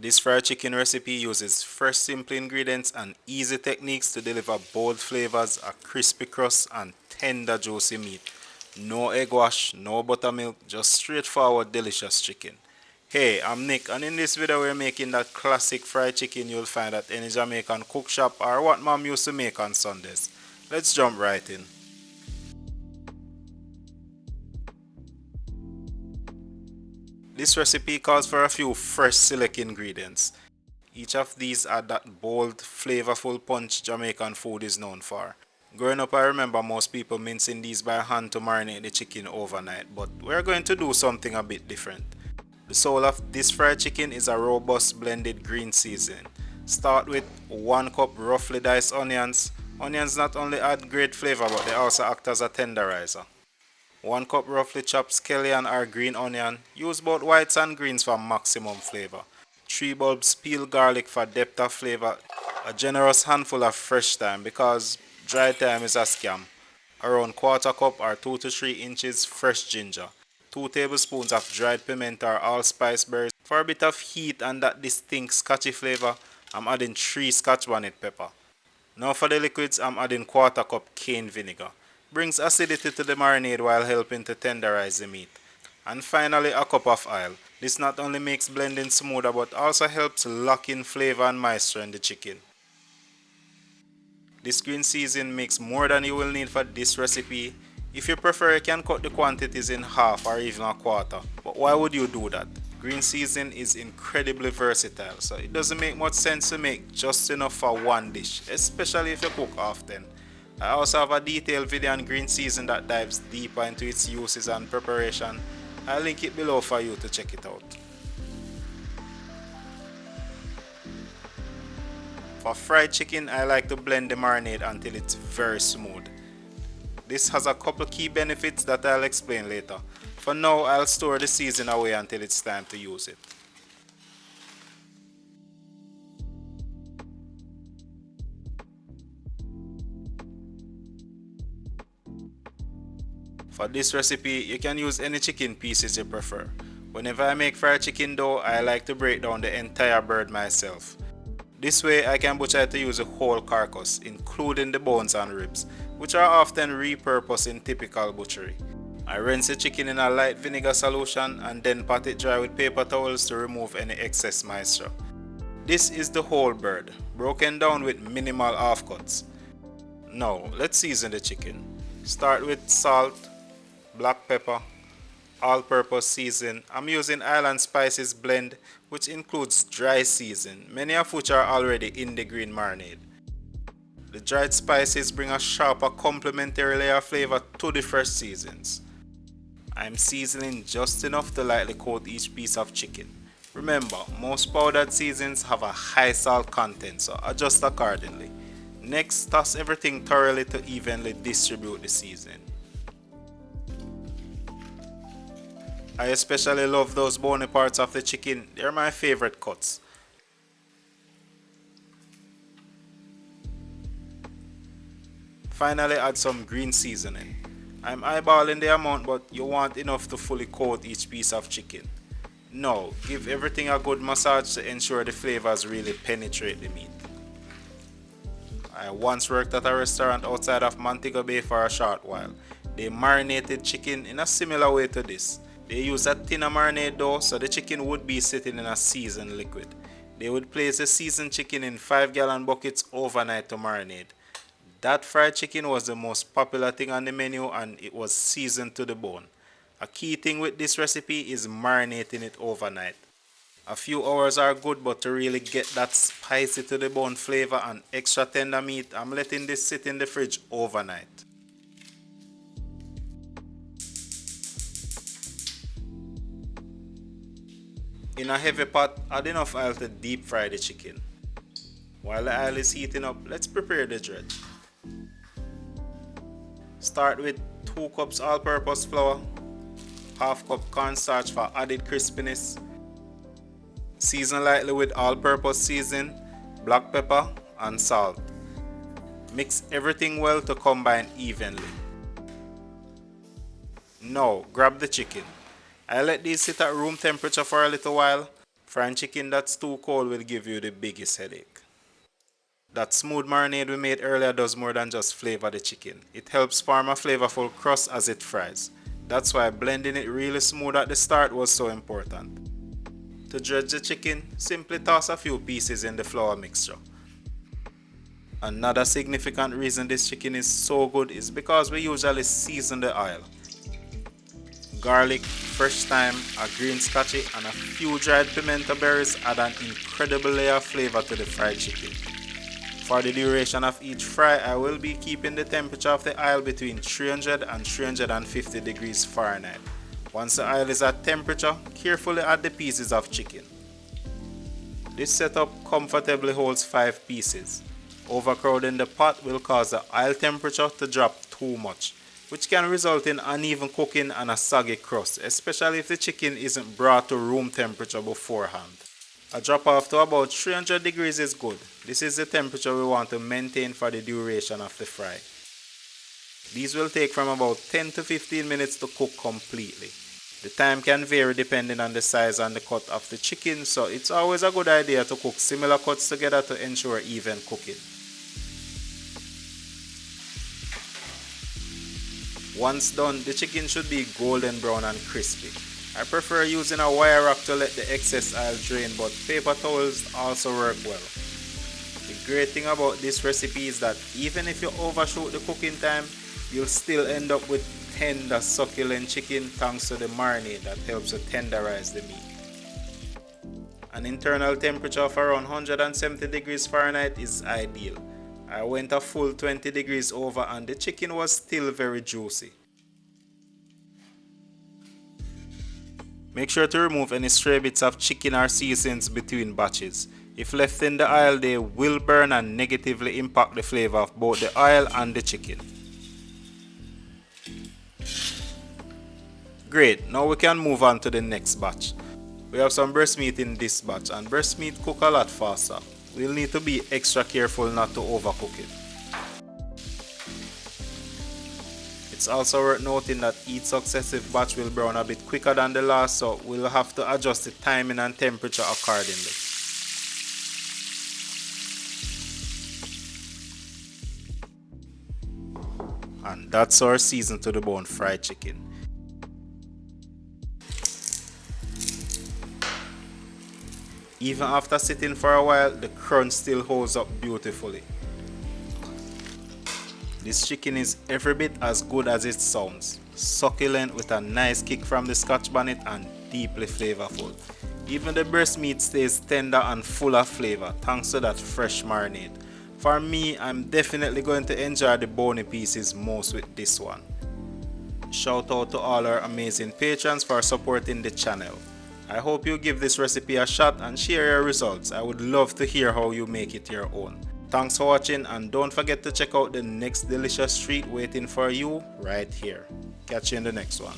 This fried chicken recipe uses fresh simple ingredients and easy techniques to deliver bold flavors, a crispy crust and tender juicy meat. No egg wash, no buttermilk, just straightforward delicious chicken. Hey, I'm Nick, and in this video we're making that classic fried chicken you'll find at any Jamaican cook shop or what mom used to make on Sundays. Let's jump right in. This recipe calls for a few fresh select ingredients. Each of these add that bold, flavorful punch Jamaican food is known for. Growing up, I remember most people mincing these by hand to marinate the chicken overnight, but we're going to do something a bit different. The soul of this fried chicken is a robust blended green seasoning. Start with 1 cup roughly diced onions. Onions not only add great flavor but they also act as a tenderizer. 1 cup roughly chopped scallion or green onion. Use both whites and greens for maximum flavor. 3 bulbs peeled garlic for depth of flavor. A generous handful of fresh thyme because dry thyme is a scam. Around quarter cup or 2 to 3 inches fresh ginger. 2 tablespoons of dried pimento or allspice berries. For a bit of heat and that distinct scotchy flavor, I'm adding 3 scotch bonnet pepper. Now for the liquids, I'm adding quarter cup cane vinegar. Brings acidity to the marinade while helping to tenderize the meat. And finally, a cup of oil. This not only makes blending smoother but also helps lock in flavor and moisture in the chicken. This green seasoning makes more than you will need for this recipe. If you prefer, you can cut the quantities in half or even a quarter. But why would you do that? Green seasoning is incredibly versatile, so it doesn't make much sense to make just enough for one dish, especially if you cook often. I also have a detailed video on green seasoning that dives deeper into its uses and preparation. I'll link it below for you to check it out. For fried chicken, I like to blend the marinade until it's very smooth. This has a couple key benefits that I'll explain later. For now, I'll store the seasoning away until it's time to use it. For this recipe, you can use any chicken pieces you prefer. Whenever I make fried chicken though, I like to break down the entire bird myself. This way I can butcher to use the whole carcass, including the bones and ribs, which are often repurposed in typical butchery. I rinse the chicken in a light vinegar solution and then pat it dry with paper towels to remove any excess moisture. This is the whole bird, broken down with minimal offcuts. Now, let's season the chicken. Start with salt, black pepper, all-purpose season. I'm using island spices blend which includes dry season, many of which are already in the green marinade. The dried spices bring a sharper complementary layer of flavor to the fresh seasons. I'm seasoning just enough to lightly coat each piece of chicken. Remember, most powdered seasonings have a high salt content, so adjust accordingly. Next, toss everything thoroughly to evenly distribute the seasoning. I especially love those bony parts of the chicken, they're my favorite cuts. Finally, add some green seasoning. I'm eyeballing the amount, but you want enough to fully coat each piece of chicken. Now, give everything a good massage to ensure the flavors really penetrate the meat. I once worked at a restaurant outside of Montego Bay for a short while. They marinated chicken in a similar way to this. They used a thinner marinade dough so the chicken would be sitting in a seasoned liquid. They would place the seasoned chicken in 5-gallon buckets overnight to marinate. That fried chicken was the most popular thing on the menu and it was seasoned to the bone. A key thing with this recipe is marinating it overnight. A few hours are good, but to really get that spicy to the bone flavor and extra tender meat, I'm letting this sit in the fridge overnight. In a heavy pot, add enough oil to deep fry the chicken. While the oil is heating up, let's prepare the dredge. Start with 2 cups all-purpose flour, half cup cornstarch for added crispiness. Season lightly with all-purpose seasoning, black pepper and salt. Mix everything well to combine evenly. Now grab the chicken. I let these sit at room temperature for a little while. Frying chicken that's too cold will give you the biggest headache. That smooth marinade we made earlier does more than just flavor the chicken. It helps form a flavorful crust as it fries. That's why blending it really smooth at the start was so important. To dredge the chicken, simply toss a few pieces in the flour mixture. Another significant reason this chicken is so good is because we usually season the oil. Garlic, fresh thyme, a green scotchy and a few dried pimento berries add an incredible layer of flavor to the fried chicken. For the duration of each fry, I will be keeping the temperature of the oil between 300 and 350 degrees Fahrenheit. Once the oil is at temperature, carefully add the pieces of chicken. This setup comfortably holds 5 pieces. Overcrowding the pot will cause the oil temperature to drop too much, which can result in uneven cooking and a soggy crust, especially if the chicken isn't brought to room temperature beforehand. A drop off to about 300 degrees is good. This is the temperature we want to maintain for the duration of the fry. These will take from about 10 to 15 minutes to cook completely. The time can vary depending on the size and the cut of the chicken, so it's always a good idea to cook similar cuts together to ensure even cooking. Once done, the chicken should be golden brown and crispy. I prefer using a wire rack to let the excess oil drain, but paper towels also work well. The great thing about this recipe is that even if you overshoot the cooking time, you'll still end up with tender, succulent chicken thanks to the marinade that helps to tenderize the meat. An internal temperature of around 170 degrees Fahrenheit is ideal. I went a full 20 degrees over and the chicken was still very juicy. Make sure to remove any stray bits of chicken or seasonings between batches. If left in the oil, they will burn and negatively impact the flavor of both the oil and the chicken. Great, now we can move on to the next batch. We have some breast meat in this batch and breast meat cook a lot faster. We'll need to be extra careful not to overcook it. It's also worth noting that each successive batch will brown a bit quicker than the last, so we'll have to adjust the timing and temperature accordingly. And that's our season to the bone fried chicken. Even after sitting for a while, the crunch still holds up beautifully. This chicken is every bit as good as it sounds. Succulent with a nice kick from the scotch bonnet and deeply flavorful. Even the breast meat stays tender and full of flavor thanks to that fresh marinade. For me, I'm definitely going to enjoy the bony pieces most with this one. Shout out to all our amazing patrons for supporting the channel. I hope you give this recipe a shot and share your results. I would love to hear how you make it your own. Thanks for watching and don't forget to check out the next delicious treat waiting for you right here. Catch you in the next one.